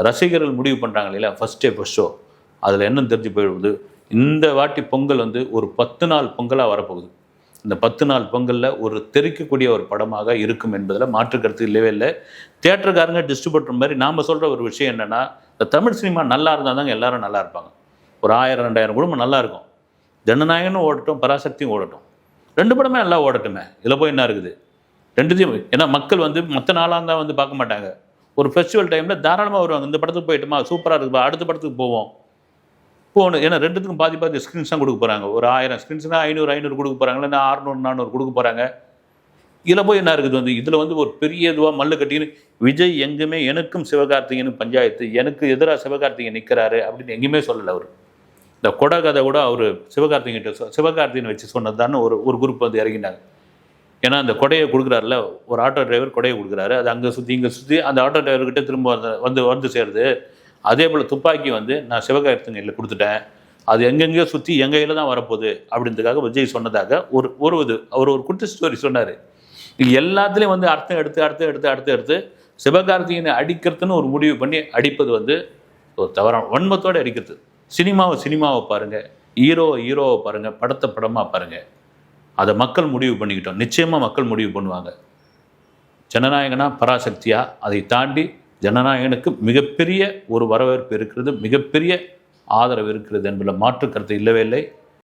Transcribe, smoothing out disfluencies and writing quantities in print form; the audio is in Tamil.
ரசிகர்கள் முடிவு பண்ணுறாங்க இல்லையா, ஃபஸ்ட் ஷோ அதில் என்ன தெரிஞ்சு போயிடுவது, இந்த வாட்டி பொங்கல் வந்து ஒரு 10 நாள் பொங்கலாக வரப்போகுது. இந்த 10 நாள் பொங்கலில் ஒரு தெரிக்கக்கூடிய ஒரு படமாக இருக்கும் என்பதில் மாற்று கருத்து இல்லவே இல்லை. தியேட்டருக்காரங்க டிஸ்ட்ரிபியூட்டர் மாதிரி நாம் சொல்கிற ஒரு விஷயம் என்னென்னா, இந்த தமிழ் சினிமா நல்லா இருந்தால் தாங்க எல்லாரும் நல்லா இருப்பாங்க. ஒரு 1000 2000 குடும்பம் நல்லா இருக்கும். ஜனநாயகனும் ஓடட்டும், பராசக்தியும் ஓடட்டும், 2 படமே நல்லா ஓடட்டுமே, இதில் போய் என்ன இருக்குது? 2த்தையும். ஏன்னா மக்கள் வந்து மற்ற நாளாக இருந்தால் வந்து பார்க்க மாட்டாங்க. ஒரு ஃபெஸ்டிவல் டைமில் தாராளமாக வருவாங்க. இந்த படத்துக்கு போயிட்டுமா, சூப்பராக இருக்குப்பா, அடுத்த படத்துக்கு போவோம் போகணும். ஏன்னா 2த்துக்கும் பாதி ஸ்க்ரீன்ஸ் தான் கொடுக்க போகிறாங்க. ஒரு 1000 ஸ்க்ரீன்ஸ்னால் 500 கொடுக்க போகிறாங்களா, இல்லை 600 400 கொடுக்க போகிறாங்க. இதில் போய் என்ன இருக்குது வந்து, இதில் வந்து ஒரு பெரிய இதுவாக மல்லு கட்டின்னு விஜய் எங்குமே எனக்கும் சிவகார்த்திகேயனும் பஞ்சாயத்து, எனக்கு எதிராக சிவகார்த்திகேயன் நிற்கிறாரு அப்படின்னு எங்கேயுமே சொல்லலை. அவர் இந்த கொடை கதை கூட அவர் சிவகார்த்திகேயன் வச்சு சொன்னது தான் ஒரு குரூப் வந்து இறங்கினாங்க. ஏன்னா அந்த கொடையை கொடுக்குறாருல, ஒரு ஆட்டோ டிரைவர் கொடையை கொடுக்குறாரு, அது அங்கே சுற்றி இங்கே சுற்றி அந்த ஆட்டோ டிரைவர்கிட்ட திரும்ப வந்து சேருது. அதே போல் துப்பாக்கி வந்து நான் சிவகார்த்திகேயனில் கொடுத்துட்டேன், அது எங்கெங்கேயோ சுற்றி எங்கள் கையில் தான் வரப்போகுது அப்படின்றதுக்காக விஜய் சொன்னதாக அவர் ஒரு குட்டி ஸ்டோரி சொன்னார். இது எல்லாத்துலேயும் வந்து அர்த்தம் எடுத்து சிவகார்த்திகேயனை அடிக்கிறதுன்னு ஒரு முடிவு பண்ணி அடிப்பது வந்து ஒரு தவறான வன்மத்தோடு அடிக்கிறது. சினிமாவை பாருங்கள், ஹீரோவை பாருங்கள், படமாக பாருங்கள். அதை மக்கள் முடிவு பண்ணிக்கிட்டோம். நிச்சயமாக மக்கள் முடிவு பண்ணுவாங்க. ஜனநாயகனா பராசக்தியா, அதை தாண்டி ஜனநாயகனுக்கு மிகப்பெரிய ஒரு வரவேற்பு இருக்கிறது, மிகப்பெரிய ஆதரவு இருக்கிறது என்பதில் மாற்று கருத்து இல்லவே இல்லை.